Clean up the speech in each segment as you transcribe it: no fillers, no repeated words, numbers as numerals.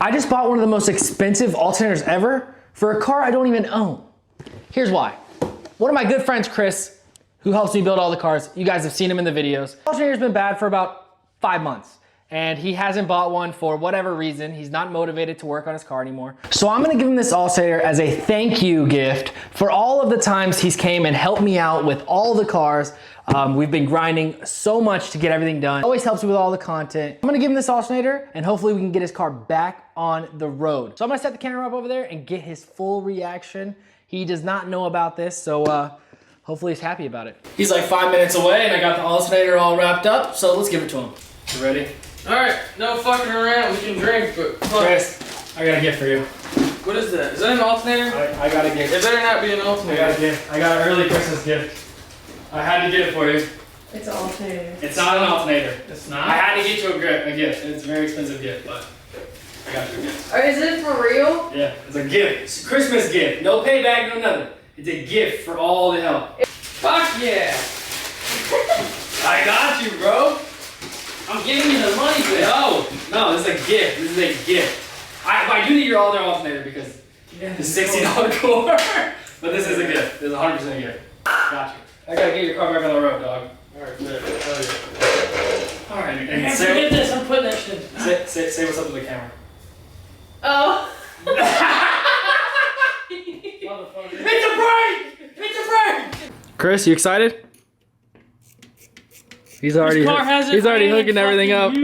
I just bought one of the most expensive alternators ever for a car I don't even own. Here's why. One of my good friends, Chris, who helps me build all the cars, you guys have seen him in the videos. The alternator's been bad for about 5 months. And he hasn't bought one for whatever reason. He's not motivated to work on his car anymore. So I'm gonna give him this alternator as a thank you gift for all of the times he's came and helped me out with all the cars. We've been grinding so much to get everything done. Always helps me with all the content. I'm gonna give him this alternator and hopefully we can get his car back on the road. So I'm gonna set the camera up over there and get his full reaction. He does not know about this, so hopefully he's happy about it. He's like 5 minutes away and I got the alternator all wrapped up, so let's give it to him. You ready? Alright, no fucking around, we can drink, but Chris, I got a gift for you. What is that? Is that an alternator? I got a gift. It better not be an alternator. I got a gift. I got an early Christmas gift. I had to get it for you. It's an alternator. It's not an alternator. It's not? I had to get you a gift. It's a very expensive gift, but I got you a gift. Or is it for real? Yeah, it's a gift. It's a Christmas gift. No payback, no nothing. It's a gift for all the help. Fuck yeah! I got you, bro. I'm giving you the money for it. No, this is a gift. This is a gift. I do need your other alternator because it's a $60 core, but this is a gift. This is 100% a gift. Got you. I gotta get your car back on the road, dog. Alright, Alright, and and forget this, I'm putting that shit. say what's up to the camera. Oh. Motherfucker. It's a prank! It's a prank! Chris, you excited? He's already hooking everything up.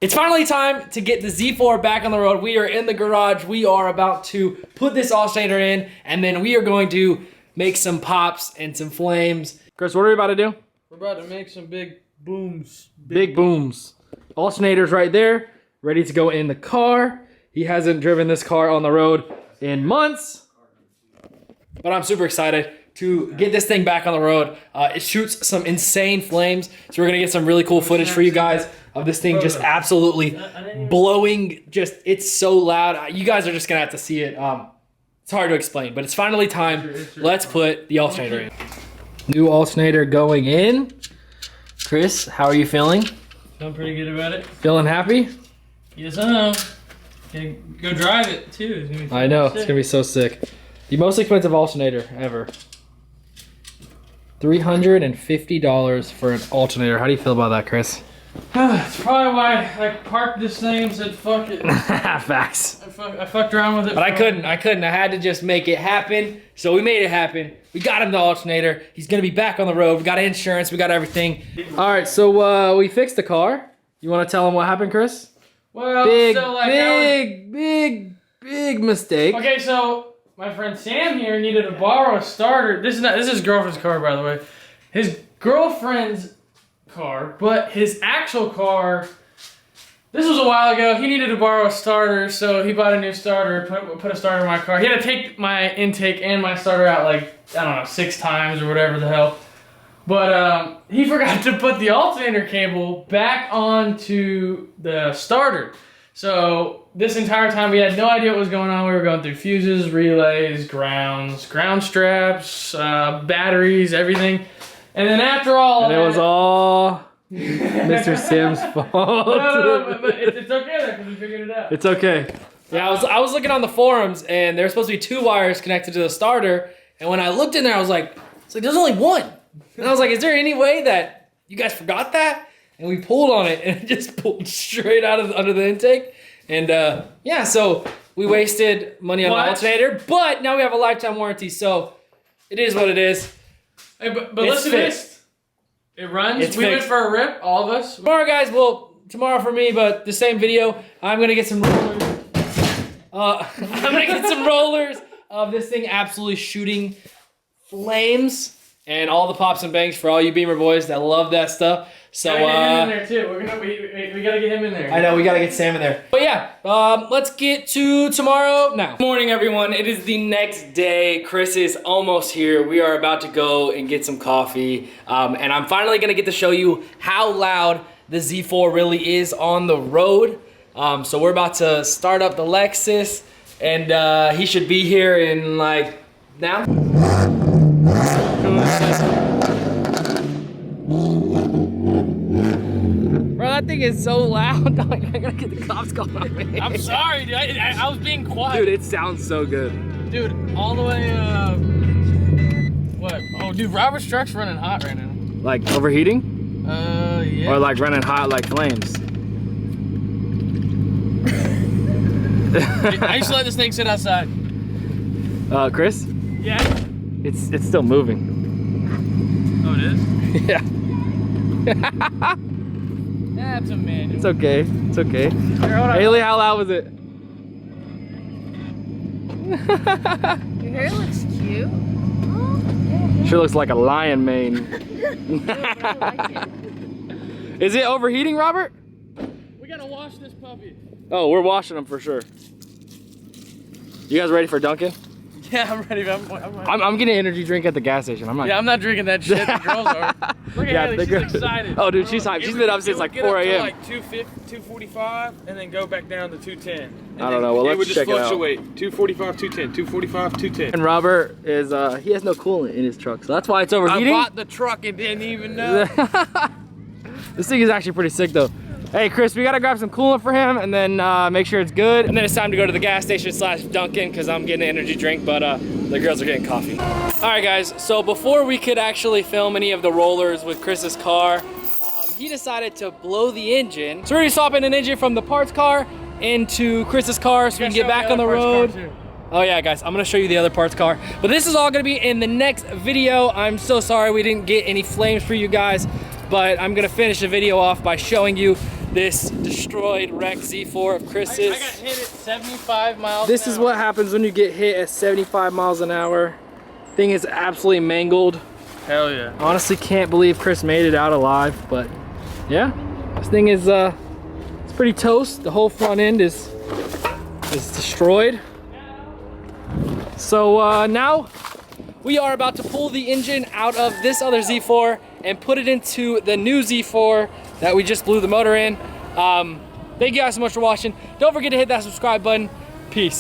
It's finally time to get the Z4 back on the road. We are in the garage. We are about to put this alternator in, and then we are going to make some pops and some flames. Chris, what are we about to do? We're about to make some big booms. Big booms. Alternator's right there, ready to go in the car. He hasn't driven this car on the road in months, but I'm super excited to get this thing back on the road. It shoots some insane flames, so we're gonna get some really cool footage for you guys of this thing just absolutely blowing. It's so loud. You guys are just gonna have to see it. It's hard to explain, but it's finally time. Let's put the alternator in. New alternator going in. Chris, how are you feeling? Feeling pretty good about it. Feeling happy? Yes, I know. Can go drive it too. It's gonna be I know, sick. it's gonna be so sick. The most expensive alternator ever. $350 for an alternator. How do you feel about that, Chris? It's probably why I parked this thing and said fuck it. Facts. I fucked around with it. But I couldn't. I had to just make it happen. So we made it happen. We got him the alternator. He's gonna be back on the road. We got insurance. We got everything. All right, so we fixed the car. You want to tell him what happened, Chris? Well, Big, so like big mistake. Okay, so my friend Sam here needed to borrow a starter. This is his girlfriend's car, by the way. His girlfriend's car, but his actual car. This was a while ago. He needed to borrow a starter, so he bought a new starter. Put a starter in my car. He had to take my intake and my starter out like I don't know 6 times or whatever the hell. But he forgot to put the alternator cable back onto the starter. So this entire time we had no idea what was going on. We were going through fuses, relays, grounds, ground straps, batteries, everything. And then after all And it was all Mr. Sim's fault. No, but it's okay though, because we figured it out. It's okay. Yeah, I was looking on the forums and there's supposed to be 2 wires connected to the starter. And when I looked in there, I was like, there's only 1. And I was like, is there any way that you guys forgot that? And we pulled on it and it just pulled straight out of under the intake. And yeah, so we wasted money on the alternator, but now we have a lifetime warranty, so it is what it is. Hey, but listen to this. It runs. We went for a rip, all of us. Tomorrow, guys, tomorrow for me, but the same video, I'm gonna get some rollers. I'm gonna get some rollers of this thing absolutely shooting flames and all the pops and bangs for all you Beamer boys that love that stuff. So gotta get him in there too. We gotta get him in there. I know, we gotta get Sam in there. But yeah, let's get to tomorrow now. Good morning, everyone. It is the next day. Chris is almost here. We are about to go and get some coffee. And I'm finally gonna get to show you how loud the Z4 really is on the road. So we're about to start up the Lexus and he should be here in like now. Bro, That thing is so loud. I gotta get the cops called on me. I'm sorry, dude. I was being quiet. Dude, it sounds so good. Dude, all the way, what? Oh, dude, Robert's truck's running hot right now. Like overheating? Yeah. Or like running hot like flames? I used to let this thing sit outside. Chris? Yeah. It's still moving. Oh, it is? Yeah. That's a manual. It's okay. It's okay. Here, hold on. Haley, how loud was it? Your hair looks cute. Sure looks like a lion mane. I like it. Is it overheating, Robert? We gotta wash this puppy. Oh, we're washing them for sure. You guys ready for Dunkin'? Yeah, I'm ready. I'm ready. I'm getting an energy drink at the gas station. I'm not. Yeah, I'm not drinking that shit. The girls are. Look at Yeah, Haley, the she's girl- excited. Oh, dude, she's hyped. She's been up since like 4 a.m. Like 245 and then go back down to 210. I don't know. Well, It would let's just check it out. fluctuate. 245, 210, 245, 210. And Robert is he has no coolant in his truck, so that's why it's I overheating. bought the truck and didn't even know. This thing is actually pretty sick though. Hey Chris, we gotta grab some coolant for him and then make sure it's good. And then it's time to go to the gas station / Dunkin' because I'm getting an energy drink, but the girls are getting coffee. All right guys, so before we could actually film any of the rollers with Chris's car, he decided to blow the engine. So we're gonna be swapping an engine from the parts car into Chris's car so we can get back on the road. Oh yeah, guys, I'm gonna show you the other parts car. But this is all gonna be in the next video. I'm so sorry we didn't get any flames for you guys, but I'm gonna finish the video off by showing you this destroyed wreck Z4 of Chris's. I got hit at 75 miles This an is hour. what happens when you get hit at 75 miles an hour. Thing is absolutely mangled. Hell yeah. Honestly can't believe Chris made it out alive, but yeah, this thing is it's pretty toast. The whole front end is destroyed. So now we are about to pull the engine out of this other Z4 and put it into the new Z4 that we just blew the motor in. Thank you guys so much for watching. Don't forget to hit that subscribe button. Peace.